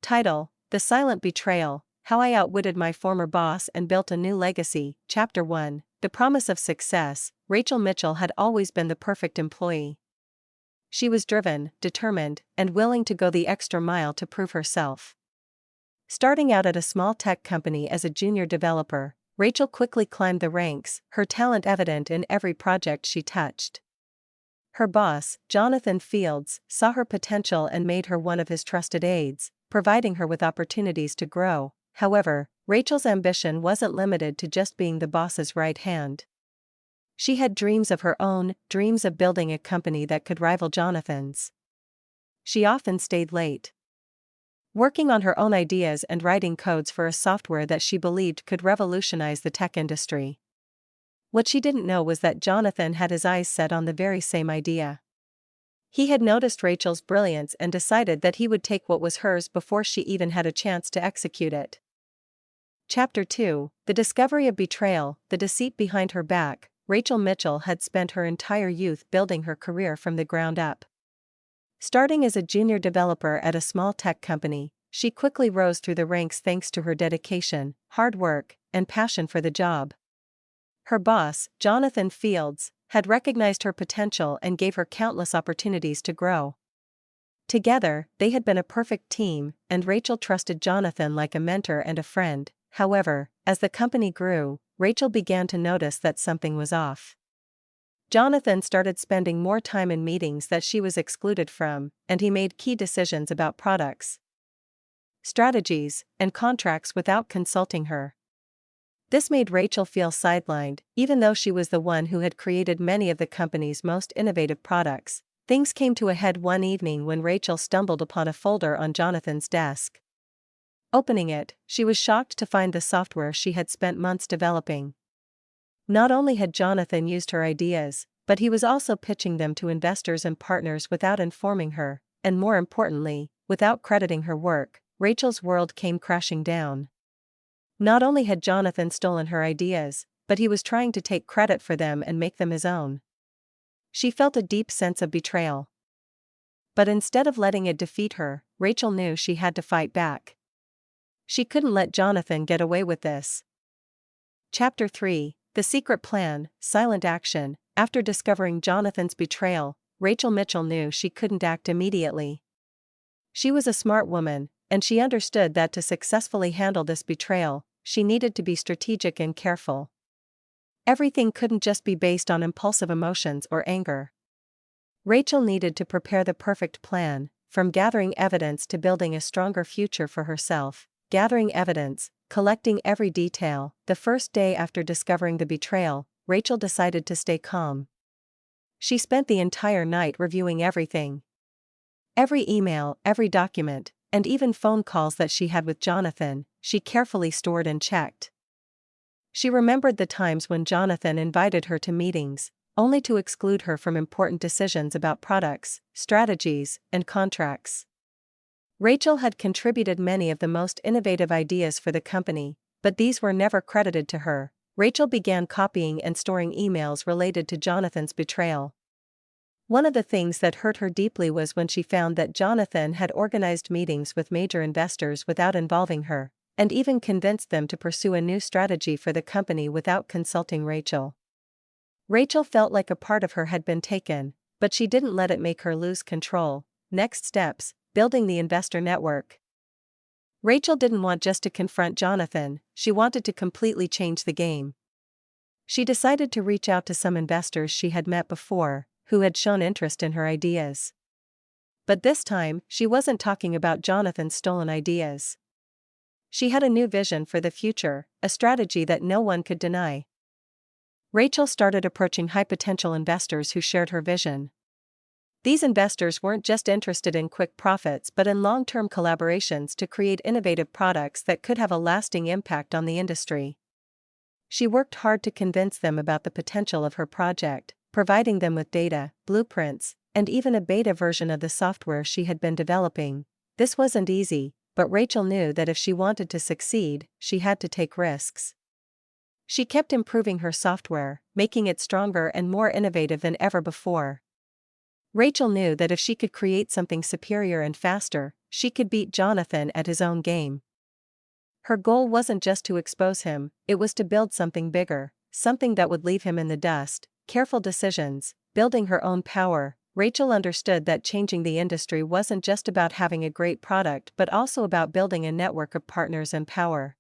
Title: The Silent Betrayal, How I Outwitted My Former Boss and Built a New Legacy. Chapter 1, The Promise of Success. Rachel Mitchell had always been the perfect employee. She was driven, determined, and willing to go the extra mile to prove herself. Starting out at a small tech company as a junior developer, Rachel quickly climbed the ranks, her talent evident in every project she touched. Her boss, Jonathan Fields, saw her potential and made her one of his trusted aides, providing her with opportunities to grow. However, Rachel's ambition wasn't limited to just being the boss's right hand. She had dreams of her own, dreams of building a company that could rival Jonathan's. She often stayed late, working on her own ideas and writing codes for a software that she believed could revolutionize the tech industry. What she didn't know was that Jonathan had his eyes set on the very same idea. He had noticed Rachel's brilliance and decided that he would take what was hers before she even had a chance to execute it. Chapter 2, The Discovery of Betrayal, The Deceit Behind Her Back. Rachel Mitchell had spent her entire youth building her career from the ground up. Starting as a junior developer at a small tech company, she quickly rose through the ranks thanks to her dedication, hard work, and passion for the job. Her boss, Jonathan Fields, had recognized her potential and gave her countless opportunities to grow. Together, they had been a perfect team, and Rachel trusted Jonathan like a mentor and a friend. However, as the company grew, Rachel began to notice that something was off. Jonathan started spending more time in meetings that she was excluded from, and he made key decisions about products, strategies, and contracts without consulting her. This made Rachel feel sidelined, even though she was the one who had created many of the company's most innovative products. Things came to a head one evening when Rachel stumbled upon a folder on Jonathan's desk. Opening it, she was shocked to find the software she had spent months developing. Not only had Jonathan used her ideas, but he was also pitching them to investors and partners without informing her, and more importantly, without crediting her work. Rachel's world came crashing down. Not only had Jonathan stolen her ideas, but he was trying to take credit for them and make them his own. She felt a deep sense of betrayal. But instead of letting it defeat her, Rachel knew she had to fight back. She couldn't let Jonathan get away with this. Chapter 3, The Secret Plan, Silent Action. After discovering Jonathan's betrayal, Rachel Mitchell knew she couldn't act immediately. She was a smart woman, and she understood that to successfully handle this betrayal, she needed to be strategic and careful. Everything couldn't just be based on impulsive emotions or anger. Rachel needed to prepare the perfect plan, from gathering evidence to building a stronger future for herself. Gathering evidence, collecting every detail. The first day after discovering the betrayal, Rachel decided to stay calm. She spent the entire night reviewing everything. Every email, every document, and even phone calls that she had with Jonathan, she carefully stored and checked. She remembered the times when Jonathan invited her to meetings, only to exclude her from important decisions about products, strategies, and contracts. Rachel had contributed many of the most innovative ideas for the company, but these were never credited to her. Rachel began copying and storing emails related to Jonathan's betrayal. One of the things that hurt her deeply was when she found that Jonathan had organized meetings with major investors without involving her, and even convinced them to pursue a new strategy for the company without consulting Rachel. Rachel felt like a part of her had been taken, but she didn't let it make her lose control. Next steps: building the investor network. Rachel didn't want just to confront Jonathan, she wanted to completely change the game. She decided to reach out to some investors she had met before, who had shown interest in her ideas. But this time, she wasn't talking about Jonathan's stolen ideas. She had a new vision for the future, a strategy that no one could deny. Rachel started approaching high-potential investors who shared her vision. These investors weren't just interested in quick profits but in long-term collaborations to create innovative products that could have a lasting impact on the industry. She worked hard to convince them about the potential of her project, providing them with data, blueprints, and even a beta version of the software she had been developing. This wasn't easy, but Rachel knew that if she wanted to succeed, she had to take risks. She kept improving her software, making it stronger and more innovative than ever before. Rachel knew that if she could create something superior and faster, she could beat Jonathan at his own game. Her goal wasn't just to expose him, it was to build something bigger, something that would leave him in the dust. Careful decisions, building her own power. Rachel understood that changing the industry wasn't just about having a great product but also about building a network of partners and power.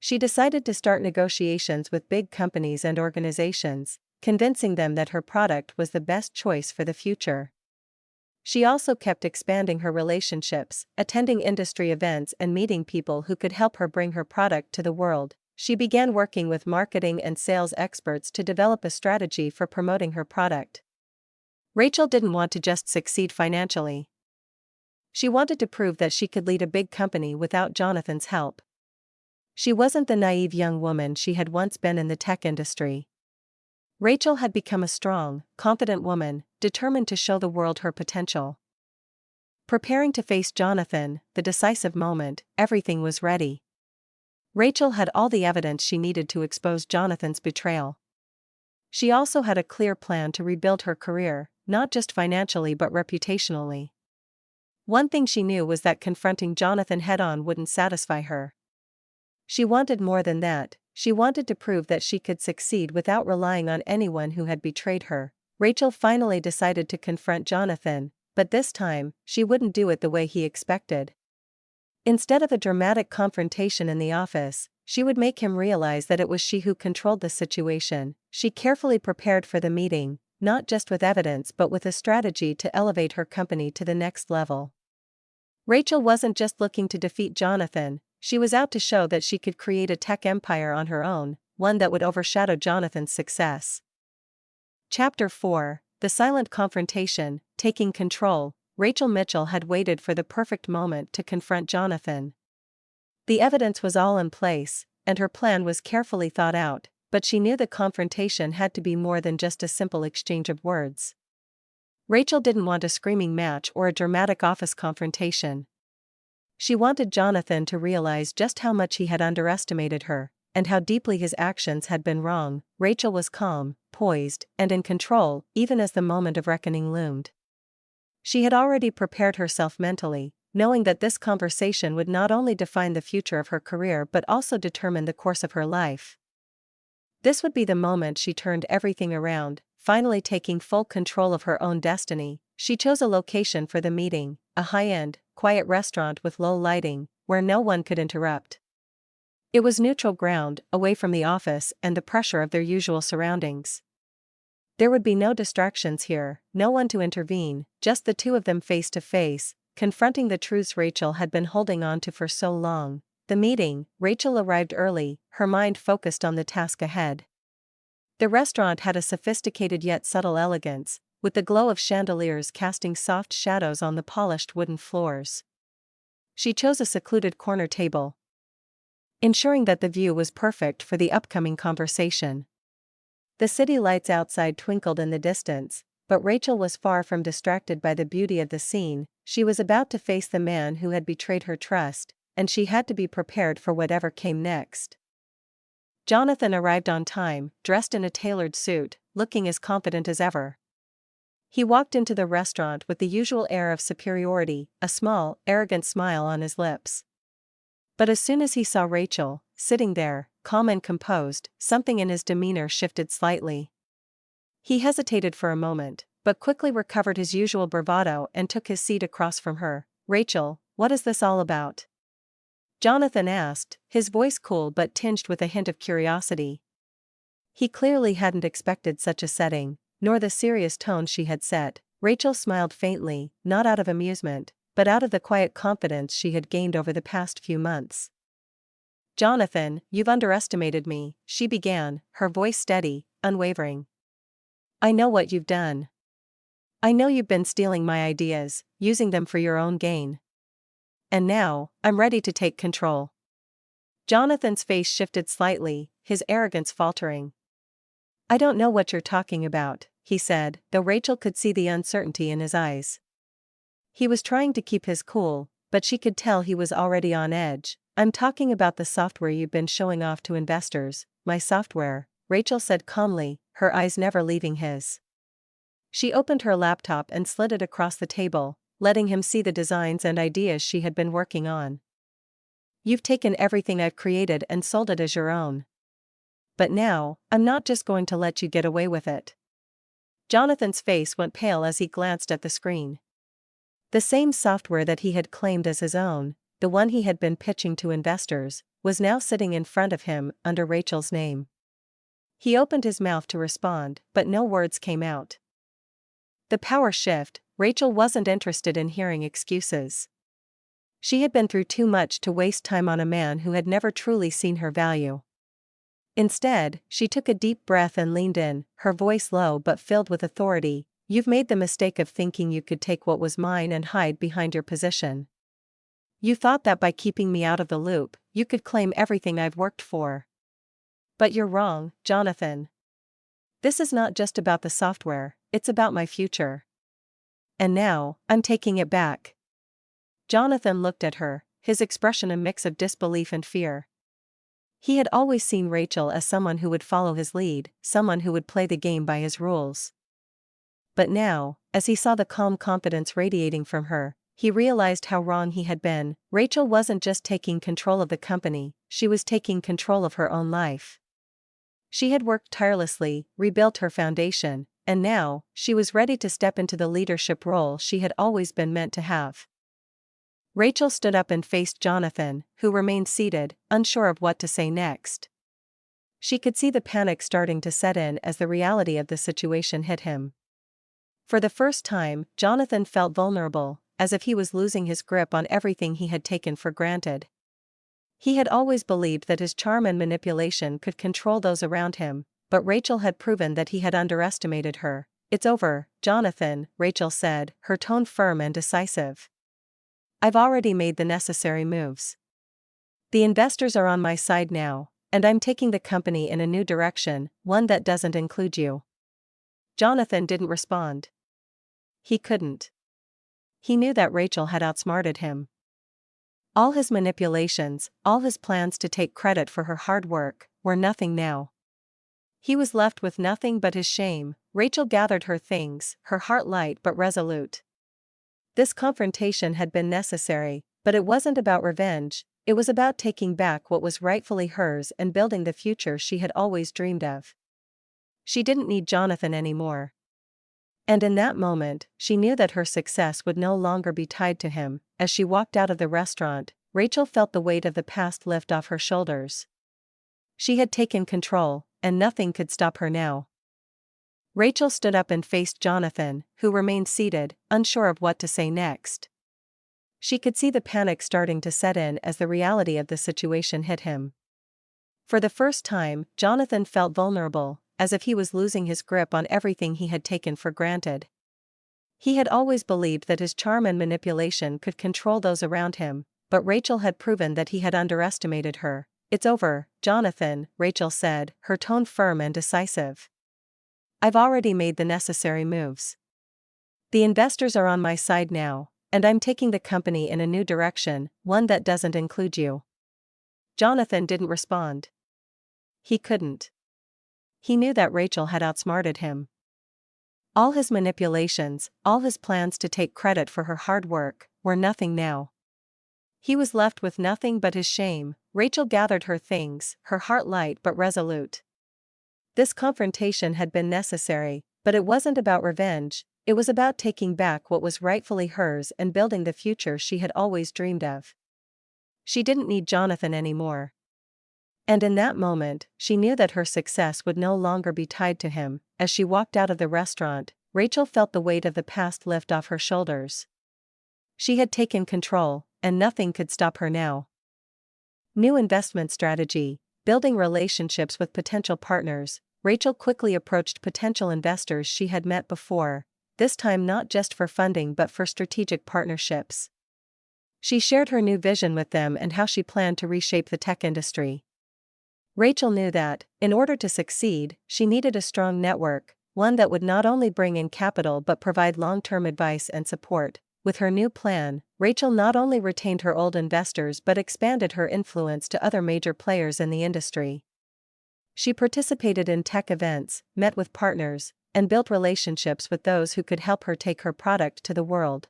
She decided to start negotiations with big companies and organizations, convincing them that her product was the best choice for the future. She also kept expanding her relationships, attending industry events and meeting people who could help her bring her product to the world. She began working with marketing and sales experts to develop a strategy for promoting her product. Rachel didn't want to just succeed financially. She wanted to prove that she could lead a big company without Jonathan's help. She wasn't the naive young woman she had once been in the tech industry. Rachel had become a strong, confident woman, determined to show the world her potential. Preparing to face Jonathan, the decisive moment, everything was ready. Rachel had all the evidence she needed to expose Jonathan's betrayal. She also had a clear plan to rebuild her career, not just financially but reputationally. One thing she knew was that confronting Jonathan head-on wouldn't satisfy her. She wanted more than that. She wanted to prove that she could succeed without relying on anyone who had betrayed her. Rachel finally decided to confront Jonathan, but this time, she wouldn't do it the way he expected. Instead of a dramatic confrontation in the office, she would make him realize that it was she who controlled the situation. She carefully prepared for the meeting, not just with evidence but with a strategy to elevate her company to the next level. Rachel wasn't just looking to defeat Jonathan, she was out to show that she could create a tech empire on her own, one that would overshadow Jonathan's success. Chapter 4: The Silent Confrontation. Taking control. Rachel Mitchell had waited for the perfect moment to confront Jonathan. The evidence was all in place, and her plan was carefully thought out, but she knew the confrontation had to be more than just a simple exchange of words. Rachel didn't want a screaming match or a dramatic office confrontation. She wanted Jonathan to realize just how much he had underestimated her, and how deeply his actions had been wrong. Rachel was calm, poised, and in control, even as the moment of reckoning loomed. She had already prepared herself mentally, knowing that this conversation would not only define the future of her career but also determine the course of her life. This would be the moment she turned everything around, finally taking full control of her own destiny. She chose a location for the meeting, a high-end, quiet restaurant with low lighting, where no one could interrupt. It was neutral ground, away from the office and the pressure of their usual surroundings. There would be no distractions here, no one to intervene, just the two of them face to face, confronting the truths Rachel had been holding on to for so long. The meeting. Rachel arrived early, her mind focused on the task ahead. The restaurant had a sophisticated yet subtle elegance, with the glow of chandeliers casting soft shadows on the polished wooden floors. She chose a secluded corner table, ensuring that the view was perfect for the upcoming conversation. The city lights outside twinkled in the distance, but Rachel was far from distracted by the beauty of the scene. She was about to face the man who had betrayed her trust, and she had to be prepared for whatever came next. Jonathan arrived on time, dressed in a tailored suit, looking as confident as ever. He walked into the restaurant with the usual air of superiority, a small, arrogant smile on his lips. But as soon as he saw Rachel, sitting there, calm and composed, something in his demeanor shifted slightly. He hesitated for a moment, but quickly recovered his usual bravado and took his seat across from her. "Rachel, what is this all about?" Jonathan asked, his voice cool but tinged with a hint of curiosity. He clearly hadn't expected such a setting, nor the serious tone she had set. Rachel smiled faintly, not out of amusement, but out of the quiet confidence she had gained over the past few months. "Jonathan, you've underestimated me," she began, her voice steady, unwavering. "I know what you've done. I know you've been stealing my ideas, using them for your own gain. And now, I'm ready to take control." Jonathan's face shifted slightly, his arrogance faltering. "I don't know what you're talking about," he said, though Rachel could see the uncertainty in his eyes. He was trying to keep his cool, but she could tell he was already on edge. "I'm talking about the software you've been showing off to investors." "My software," Rachel said calmly, her eyes never leaving his. She opened her laptop and slid it across the table, letting him see the designs and ideas she had been working on. "You've taken everything I've created and sold it as your own. But now, I'm not just going to let you get away with it." Jonathan's face went pale as he glanced at the screen. The same software that he had claimed as his own, the one he had been pitching to investors, was now sitting in front of him under Rachel's name. He opened his mouth to respond, but no words came out. The power shift. Rachel wasn't interested in hearing excuses. She had been through too much to waste time on a man who had never truly seen her value. Instead, she took a deep breath and leaned in, her voice low but filled with authority. "You've made the mistake of thinking you could take what was mine and hide behind your position. You thought that by keeping me out of the loop, you could claim everything I've worked for. But you're wrong, Jonathan. This is not just about the software, it's about my future. And now, I'm taking it back." Jonathan looked at her, his expression a mix of disbelief and fear. He had always seen Rachel as someone who would follow his lead, someone who would play the game by his rules. But now, as he saw the calm confidence radiating from her, he realized how wrong he had been. Rachel wasn't just taking control of the company, she was taking control of her own life. She had worked tirelessly, rebuilt her foundation, and now, she was ready to step into the leadership role she had always been meant to have. Rachel stood up and faced Jonathan, who remained seated, unsure of what to say next. She could see the panic starting to set in as the reality of the situation hit him. For the first time, Jonathan felt vulnerable, as if he was losing his grip on everything he had taken for granted. He had always believed that his charm and manipulation could control those around him, but Rachel had proven that he had underestimated her. "It's over, Jonathan," Rachel said, her tone firm and decisive. "I've already made the necessary moves. The investors are on my side now, and I'm taking the company in a new direction, one that doesn't include you." Jonathan didn't respond. He couldn't. He knew that Rachel had outsmarted him. All his manipulations, all his plans to take credit for her hard work, were nothing now. He was left with nothing but his shame. Rachel gathered her things, her heart light but resolute. This confrontation had been necessary, but it wasn't about revenge, it was about taking back what was rightfully hers and building the future she had always dreamed of. She didn't need Jonathan anymore. And in that moment, she knew that her success would no longer be tied to him. As she walked out of the restaurant, Rachel felt the weight of the past lift off her shoulders. She had taken control, and nothing could stop her now. Rachel stood up and faced Jonathan, who remained seated, unsure of what to say next. She could see the panic starting to set in as the reality of the situation hit him. For the first time, Jonathan felt vulnerable, as if he was losing his grip on everything he had taken for granted. He had always believed that his charm and manipulation could control those around him, but Rachel had proven that he had underestimated her. "It's over, Jonathan," Rachel said, her tone firm and decisive. "I've already made the necessary moves. The investors are on my side now, and I'm taking the company in a new direction, one that doesn't include you." Jonathan didn't respond. He couldn't. He knew that Rachel had outsmarted him. All his manipulations, all his plans to take credit for her hard work, were nothing now. He was left with nothing but his shame. Rachel gathered her things, her heart light but resolute. This confrontation had been necessary, but it wasn't about revenge, it was about taking back what was rightfully hers and building the future she had always dreamed of. She didn't need Jonathan anymore. And in that moment, she knew that her success would no longer be tied to him. As she walked out of the restaurant, Rachel felt the weight of the past lift off her shoulders. She had taken control, and nothing could stop her now. New investment strategy, building relationships with potential partners. Rachel quickly approached potential investors she had met before, this time not just for funding but for strategic partnerships. She shared her new vision with them and how she planned to reshape the tech industry. Rachel knew that, in order to succeed, she needed a strong network, one that would not only bring in capital but provide long-term advice and support. With her new plan, Rachel not only retained her old investors but expanded her influence to other major players in the industry. She participated in tech events, met with partners, and built relationships with those who could help her take her product to the world.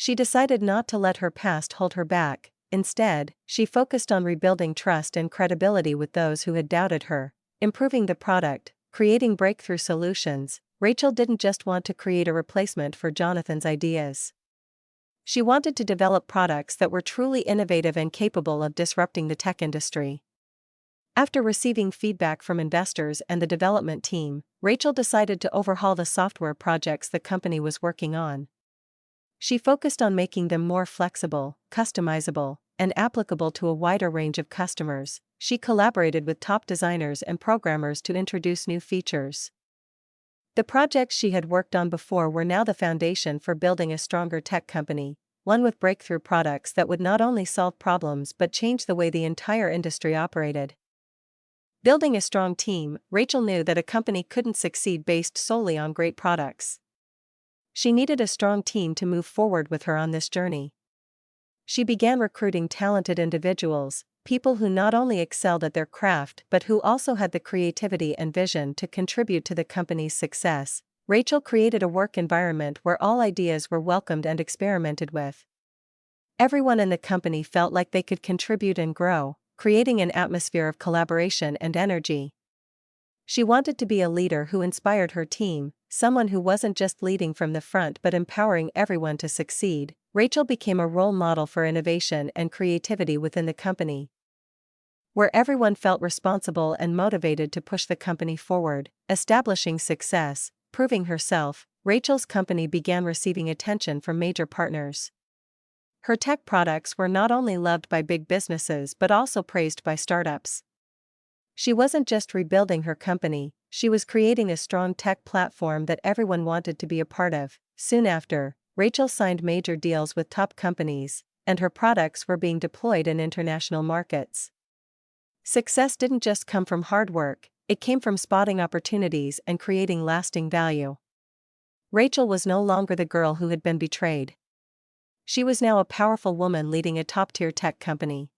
She decided not to let her past hold her back. Instead, she focused on rebuilding trust and credibility with those who had doubted her, improving the product, creating breakthrough solutions. Rachel didn't just want to create a replacement for Jonathan's ideas. She wanted to develop products that were truly innovative and capable of disrupting the tech industry. After receiving feedback from investors and the development team, Rachel decided to overhaul the software projects the company was working on. She focused on making them more flexible, customizable, and applicable to a wider range of customers. She collaborated with top designers and programmers to introduce new features. The projects she had worked on before were now the foundation for building a stronger tech company, one with breakthrough products that would not only solve problems but change the way the entire industry operated. Building a strong team, Rachel knew that a company couldn't succeed based solely on great products. She needed a strong team to move forward with her on this journey. She began recruiting talented individuals, people who not only excelled at their craft but who also had the creativity and vision to contribute to the company's success. Rachel created a work environment where all ideas were welcomed and experimented with. Everyone in the company felt like they could contribute and grow, creating an atmosphere of collaboration and energy. She wanted to be a leader who inspired her team, someone who wasn't just leading from the front but empowering everyone to succeed. Rachel became a role model for innovation and creativity within the company, where everyone felt responsible and motivated to push the company forward, establishing success, proving herself. Rachel's company began receiving attention from major partners. Her tech products were not only loved by big businesses but also praised by startups. She wasn't just rebuilding her company, she was creating a strong tech platform that everyone wanted to be a part of. Soon after, Rachel signed major deals with top companies, and her products were being deployed in international markets. Success didn't just come from hard work, it came from spotting opportunities and creating lasting value. Rachel was no longer the girl who had been betrayed. She was now a powerful woman leading a top-tier tech company.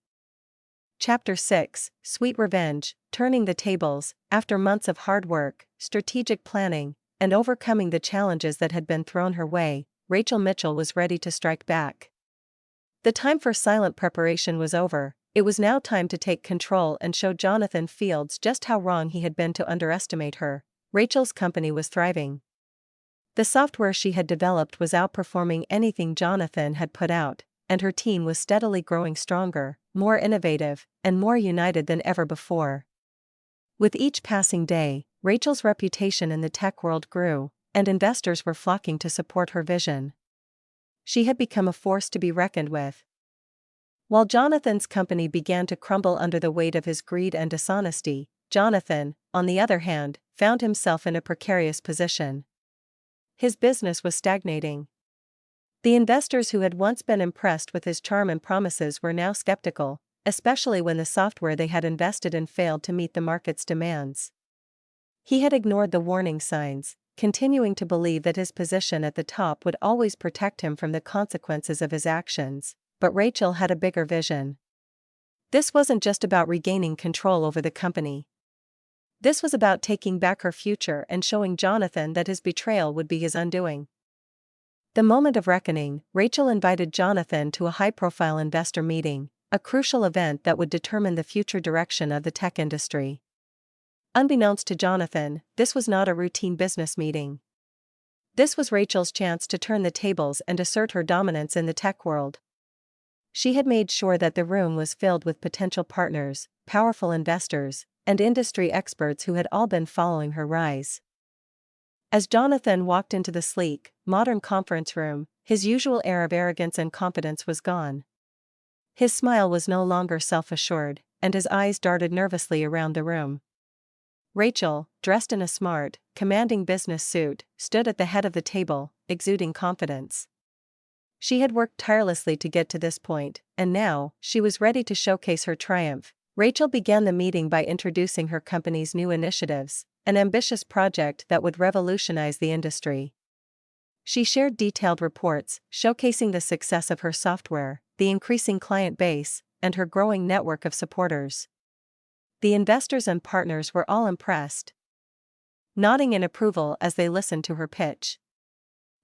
Chapter 6, Sweet Revenge, Turning the Tables. After months of hard work, strategic planning, and overcoming the challenges that had been thrown her way, Rachel Mitchell was ready to strike back. The time for silent preparation was over. It was now time to take control and show Jonathan Fields just how wrong he had been to underestimate her. Rachel's company was thriving. The software she had developed was outperforming anything Jonathan had put out, and her team was steadily growing stronger, more innovative, and more united than ever before. With each passing day, Rachel's reputation in the tech world grew, and investors were flocking to support her vision. She had become a force to be reckoned with. While Jonathan's company began to crumble under the weight of his greed and dishonesty, Jonathan, on the other hand, found himself in a precarious position. His business was stagnating. The investors who had once been impressed with his charm and promises were now skeptical, especially when the software they had invested in failed to meet the market's demands. He had ignored the warning signs, continuing to believe that his position at the top would always protect him from the consequences of his actions. But Rachel had a bigger vision. This wasn't just about regaining control over the company. This was about taking back her future and showing Jonathan that his betrayal would be his undoing. The moment of reckoning, Rachel invited Jonathan to a high-profile investor meeting, a crucial event that would determine the future direction of the tech industry. Unbeknownst to Jonathan, this was not a routine business meeting. This was Rachel's chance to turn the tables and assert her dominance in the tech world. She had made sure that the room was filled with potential partners, powerful investors, and industry experts who had all been following her rise. As Jonathan walked into the sleek, modern conference room, his usual air of arrogance and confidence was gone. His smile was no longer self-assured, and his eyes darted nervously around the room. Rachel, dressed in a smart, commanding business suit, stood at the head of the table, exuding confidence. She had worked tirelessly to get to this point, and now, she was ready to showcase her triumph. Rachel began the meeting by introducing her company's new initiatives, an ambitious project that would revolutionize the industry. She shared detailed reports, showcasing the success of her software, the increasing client base, and her growing network of supporters. The investors and partners were all impressed, nodding in approval as they listened to her pitch.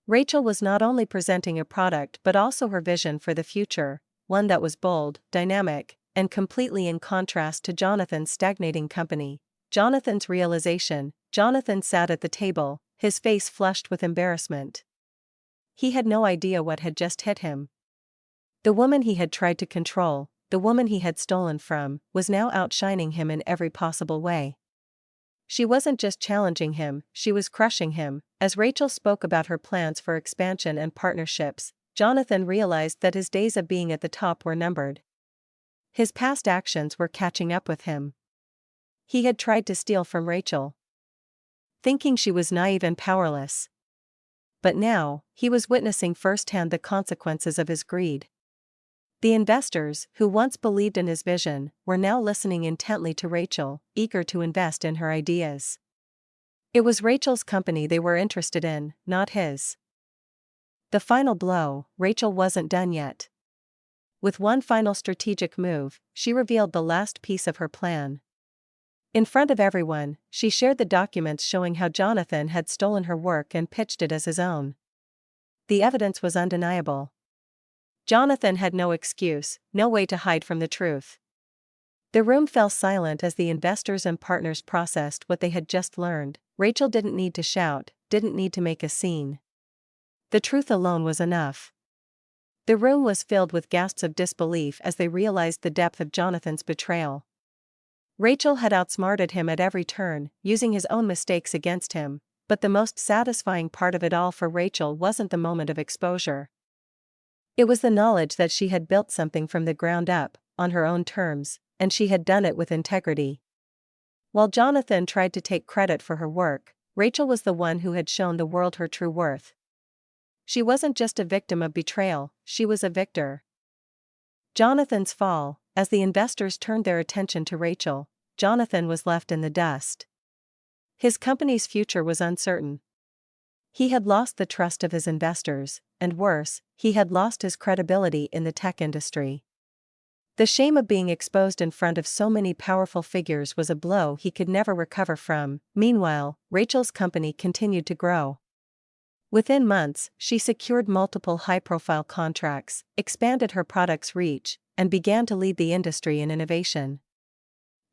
Rachel was not only presenting a product but also her vision for the future, one that was bold, dynamic, and completely in contrast to Jonathan's stagnating company. Jonathan sat at the table, his face flushed with embarrassment. He had no idea what had just hit him. The woman he had tried to control, the woman he had stolen from, was now outshining him in every possible way. She wasn't just challenging him, she was crushing him. As Rachel spoke about her plans for expansion and partnerships, Jonathan realized that his days of being at the top were numbered. His past actions were catching up with him. He had tried to steal from Rachel, thinking she was naive and powerless. But now, he was witnessing firsthand the consequences of his greed. The investors, who once believed in his vision, were now listening intently to Rachel, eager to invest in her ideas. It was Rachel's company they were interested in, not his. The final blow: Rachel wasn't done yet. With one final strategic move, she revealed the last piece of her plan. In front of everyone, she shared the documents showing how Jonathan had stolen her work and pitched it as his own. The evidence was undeniable. Jonathan had no excuse, no way to hide from the truth. The room fell silent as the investors and partners processed what they had just learned. Rachel didn't need to shout, didn't need to make a scene. The truth alone was enough. The room was filled with gasps of disbelief as they realized the depth of Jonathan's betrayal. Rachel had outsmarted him at every turn, using his own mistakes against him, but the most satisfying part of it all for Rachel wasn't the moment of exposure. It was the knowledge that she had built something from the ground up, on her own terms, and she had done it with integrity. While Jonathan tried to take credit for her work, Rachel was the one who had shown the world her true worth. She wasn't just a victim of betrayal, she was a victor. Jonathan's fall: as the investors turned their attention to Rachel, Jonathan was left in the dust. His company's future was uncertain. He had lost the trust of his investors, and worse, he had lost his credibility in the tech industry. The shame of being exposed in front of so many powerful figures was a blow he could never recover from. Meanwhile, Rachel's company continued to grow. Within months, she secured multiple high-profile contracts, expanded her product's reach, and began to lead the industry in innovation.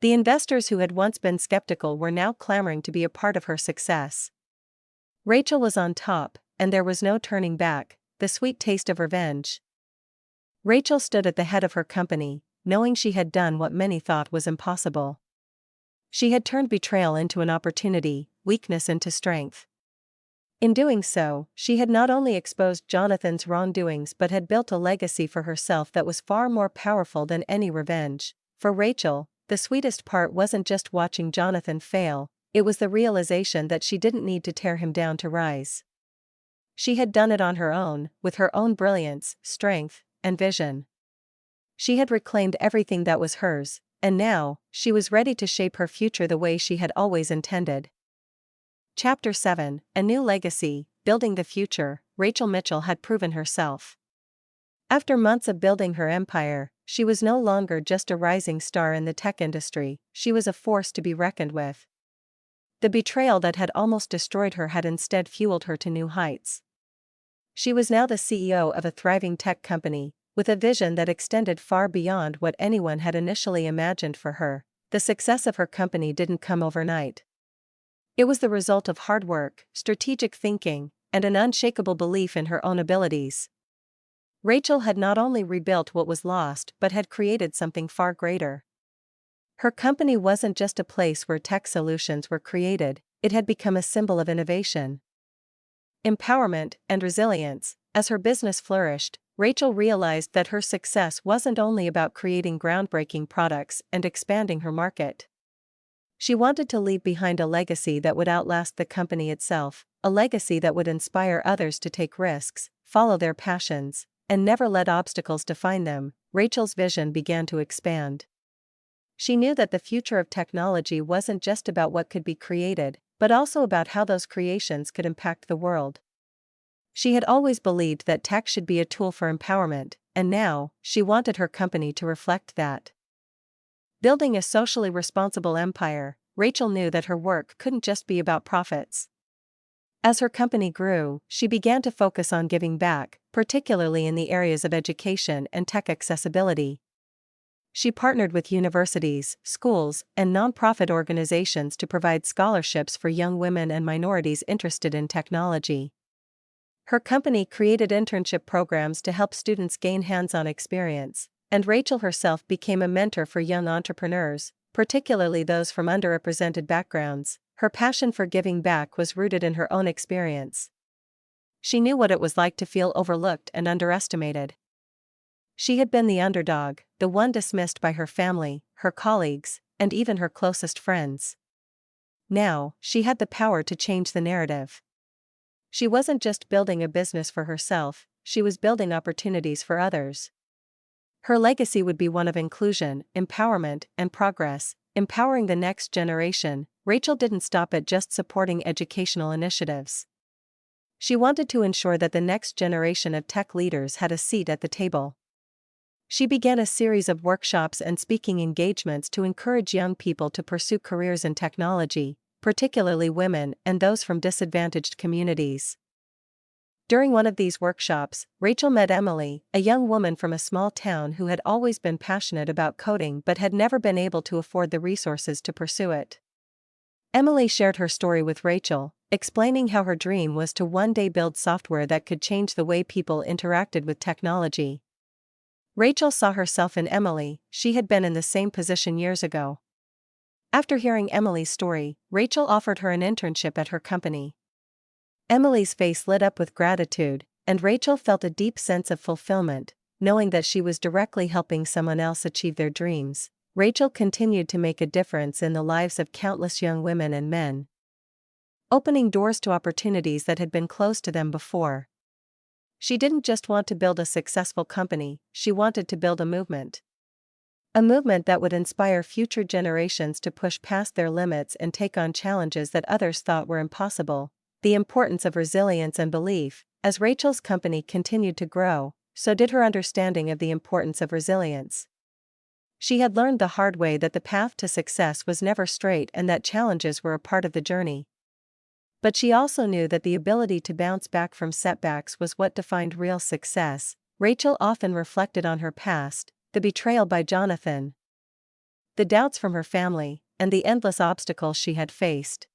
The investors who had once been skeptical were now clamoring to be a part of her success. Rachel was on top, and there was no turning back, the sweet taste of revenge. Rachel stood at the head of her company, knowing she had done what many thought was impossible. She had turned betrayal into an opportunity, weakness into strength. In doing so, she had not only exposed Jonathan's wrongdoings but had built a legacy for herself that was far more powerful than any revenge. For Rachel, the sweetest part wasn't just watching Jonathan fail, it was the realization that she didn't need to tear him down to rise. She had done it on her own, with her own brilliance, strength, and vision. She had reclaimed everything that was hers, and now, she was ready to shape her future the way she had always intended. Chapter 7: A New Legacy, Building the Future. Rachel Mitchell had proven herself. After months of building her empire, she was no longer just a rising star in the tech industry, she was a force to be reckoned with. The betrayal that had almost destroyed her had instead fueled her to new heights. She was now the CEO of a thriving tech company, with a vision that extended far beyond what anyone had initially imagined for her. The success of her company didn't come overnight. It was the result of hard work, strategic thinking, and an unshakable belief in her own abilities. Rachel had not only rebuilt what was lost but had created something far greater. Her company wasn't just a place where tech solutions were created, it had become a symbol of innovation, empowerment, and resilience. As her business flourished, Rachel realized that her success wasn't only about creating groundbreaking products and expanding her market. She wanted to leave behind a legacy that would outlast the company itself, a legacy that would inspire others to take risks, follow their passions, and never let obstacles define them. Rachel's vision began to expand. She knew that the future of technology wasn't just about what could be created, but also about how those creations could impact the world. She had always believed that tech should be a tool for empowerment, and now, she wanted her company to reflect that. Building a socially responsible empire, Rachel knew that her work couldn't just be about profits. As her company grew, she began to focus on giving back, particularly in the areas of education and tech accessibility. She partnered with universities, schools, and nonprofit organizations to provide scholarships for young women and minorities interested in technology. Her company created internship programs to help students gain hands-on experience, and Rachel herself became a mentor for young entrepreneurs, particularly those from underrepresented backgrounds. Her passion for giving back was rooted in her own experience. She knew what it was like to feel overlooked and underestimated. She had been the underdog, the one dismissed by her family, her colleagues, and even her closest friends. Now, she had the power to change the narrative. She wasn't just building a business for herself, she was building opportunities for others. Her legacy would be one of inclusion, empowerment, and progress, empowering the next generation. Rachel didn't stop at just supporting educational initiatives. She wanted to ensure that the next generation of tech leaders had a seat at the table. She began a series of workshops and speaking engagements to encourage young people to pursue careers in technology, particularly women and those from disadvantaged communities. During one of these workshops, Rachel met Emily, a young woman from a small town who had always been passionate about coding but had never been able to afford the resources to pursue it. Emily shared her story with Rachel, explaining how her dream was to one day build software that could change the way people interacted with technology. Rachel saw herself in Emily. She had been in the same position years ago. After hearing Emily's story, Rachel offered her an internship at her company. Emily's face lit up with gratitude, and Rachel felt a deep sense of fulfillment, knowing that she was directly helping someone else achieve their dreams. Rachel continued to make a difference in the lives of countless young women and men, opening doors to opportunities that had been closed to them before. She didn't just want to build a successful company, she wanted to build a movement. A movement that would inspire future generations to push past their limits and take on challenges that others thought were impossible. The importance of resilience and belief. As Rachel's company continued to grow, so did her understanding of the importance of resilience. She had learned the hard way that the path to success was never straight and that challenges were a part of the journey. But she also knew that the ability to bounce back from setbacks was what defined real success. Rachel often reflected on her past, the betrayal by Jonathan, the doubts from her family, and the endless obstacles she had faced.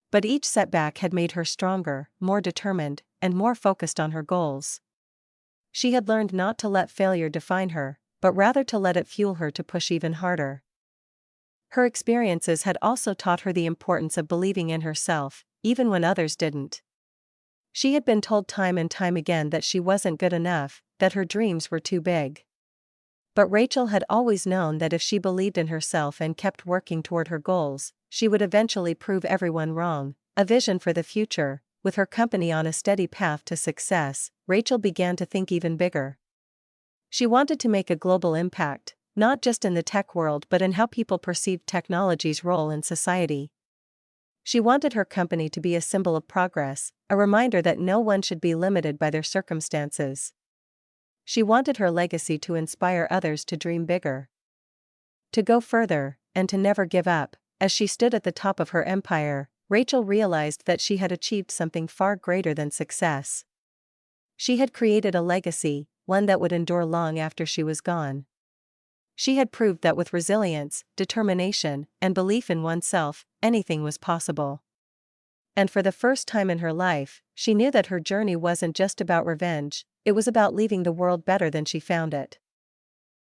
But each setback had made her stronger, more determined, and more focused on her goals. She had learned not to let failure define her, but rather to let it fuel her to push even harder. Her experiences had also taught her the importance of believing in herself, even when others didn't. She had been told time and time again that she wasn't good enough, that her dreams were too big. But Rachel had always known that if she believed in herself and kept working toward her goals, she would eventually prove everyone wrong. A vision for the future. With her company on a steady path to success, Rachel began to think even bigger. She wanted to make a global impact, not just in the tech world but in how people perceived technology's role in society. She wanted her company to be a symbol of progress, a reminder that no one should be limited by their circumstances. She wanted her legacy to inspire others to dream bigger, to go further, and to never give up. As she stood at the top of her empire, Rachel realized that she had achieved something far greater than success. She had created a legacy, one that would endure long after she was gone. She had proved that with resilience, determination, and belief in oneself, anything was possible. And for the first time in her life, she knew that her journey wasn't just about revenge, it was about leaving the world better than she found it.